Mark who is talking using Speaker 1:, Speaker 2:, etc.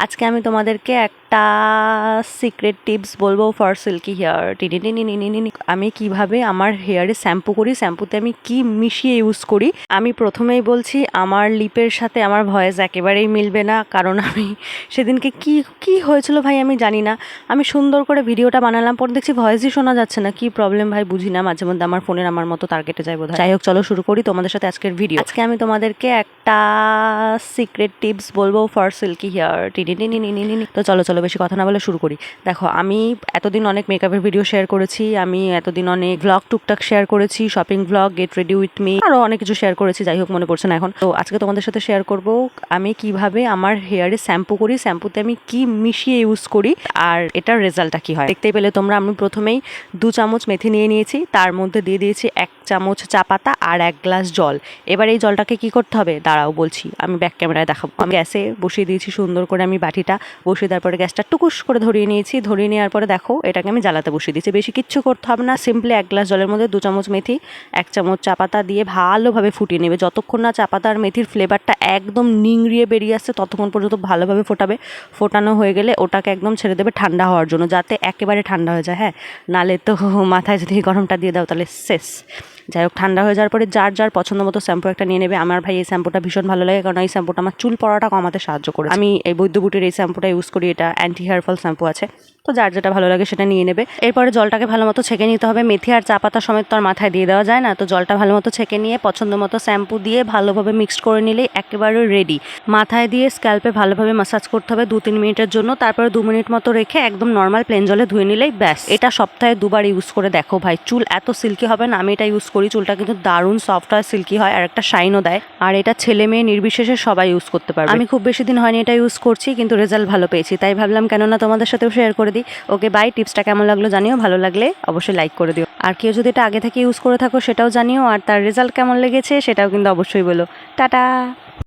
Speaker 1: আজকে আমি তোমাদেরকে একটা সিক্রেট টিপস বলবো ফর সিল্কি হেয়ার। আমি কিভাবে আমার হেয়ারে শ্যাম্পু করি, শ্যাম্পুতে আমি কি মিশিয়ে ইউজ করি। আমি প্রথমেই বলছি আমার লিপের সাথে আমার ভয়েস একেবারেই মিলবে না, কারণ আমি সেদিনকে কি হয়েছিল ভাই আমি জানি না। আমি সুন্দর করে ভিডিওটা বানালাম, পরে দেখছি ভয়েসই শোনা যাচ্ছে না। কি প্রবলেম ভাই বুঝি না, মাঝে মধ্যে আমার ফোনের আমার মতো তার কেটে যায় বোধহয়। যাই হোক, চলো শুরু করি তোমাদের সাথে আজকের ভিডিও। আজকে আমি তোমাদেরকে একটা সিক্রেট টিপস বলবো ফর সিল্কি হেয়ার। তো চলো বেশি কথা না বলে শুরু করি। দেখো, আমি এতদিন অনেক মেকআপের ভিডিও শেয়ার করেছি, আমি এতদিন অনেক ভ্লগ টুকটাক শেয়ার করেছি, shopping vlog, get ready with me, আরও অনেক কিছু শেয়ার করেছি। যাই হোক, মনে পড়ছে না এখন। তো আজকে তোমাদের সাথে শেয়ার করব আমি কিভাবে আমার হেয়ারে শ্যাম্পু করি, শ্যাম্পুতে আমি কি মিশিয়ে ইউজ করি, আর এটার রেজাল্টটা কি হয় দেখতেই পেলে তোমরা। আমি প্রথমেই 2 চামচ মেথি নিয়ে নিয়েছি, তার মধ্যে দিয়ে দিয়েছি 1 চামচ চা পাতা আর 1 গ্লাস জল। এবার এই জলটাকে কি করতে হবে দাঁড়াও বলছি, আমি ব্যাক ক্যামেরায় দেখাবো। আমি গ্যাসে বসিয়ে দিয়েছি সুন্দর করে, আমি বাটিটা বসিয়ে দেওয়ার পরে গ্যাসটা টুকুস করে ধরিয়ে নিয়েছি। ধরিয়ে নেওয়ার পরে দেখো এটাকে আমি জ্বালাতে বসিয়ে দিয়েছি। বেশি কিচ্ছু করতে হবে না, সিম্পলি 1 গ্লাস জলের মধ্যে 2 চামচ মেথি, 1 চামচ চা পাতা দিয়ে ভালোভাবে ফুটিয়ে নেবে। যতক্ষণ না চা পাতা আর মেথির ফ্লেভারটা একদম নিংড়িয়ে বেরিয়ে আসছে ততক্ষণ পর্যন্ত ভালোভাবে ফোটাবে। ফোটানো হয়ে গেলে ওটাকে একদম ছেড়ে দেবে ঠান্ডা হওয়ার জন্য, যাতে একেবারে ঠান্ডা হয়ে যায়। হ্যাঁ, নালে তো মাথায় যদি গরমটা দিয়ে দাও তাহলে শেষ। যাই হোক, ঠান্ডা হয়ে যাওয়ার পরে যার পছন্দ মতো শ্যাম্পু একটা নিয়ে নেবে। আমার ভাই এই শ্যাম্পুটা ভীষণ ভালো লাগে, কারণ এই শ্যাম্পুটা আমার চুল পড়াটা কমাতে সাহায্য করে। আমি এই বৈদ্যবুটির এই শ্যাম্পুটা ইউজ করি, এটা অ্যান্টি হেয়ার ফল শ্যাম্পু আছে। তো যার যেটা ভালো লাগে সেটা নিয়ে নেবে। এরপরে জলটাকে ভালো মতো ছেঁকে নিতে হবে। মেথি আর চা পাতা সমেত তো আর মাথায় দিয়ে দেওয়া যায় না, তো জলটা ভালো মতো ছেঁকে নিয়ে পছন্দ মতো শ্যাম্পু দিয়ে ভালোভাবে মিক্সড করে নিলেই একেবারে রেডি। মাথায় দিয়ে স্ক্যাল্পে ভালোভাবে ম্যাসাজ করতে হবে 2-3 মিনিটের জন্য, তারপরে 2 মিনিট মতো রেখে একদম নর্মাল প্লেন জলে ধুয়ে নিলেই ব্যাস। এটা সপ্তাহে 2 বার ইউজ করে দেখো ভাই, চুল এত সিল্কি হবে না। আমি এটা ইউজ করি, চুলটা কিন্তু দারুণ সফট হয়, সিল্কি হয়, আর একটা শাইনও দেয়। আর এটা ছেলে মেয়ে নির্বিশেষে সবাই ইউজ করতে পারবে। আমি খুব বেশি দিন হয়নি এটা ইউজ করছি, কিন্তু রেজাল্ট ভালো পেয়েছি, তাই ভাবলাম কেননা তোমাদের সাথেও শেয়ার করে দিই। ওকে বাই, টিপসটা কেমন লাগলো জানিও, ভালো লাগলে অবশ্যই লাইক করে দিও। আর কেউ যদি এটা আগে থেকে ইউজ করে থাকো সেটাও জানিও, আর তার রেজাল্ট কেমন লেগেছে সেটাও কিন্তু অবশ্যই বলো। টাটা।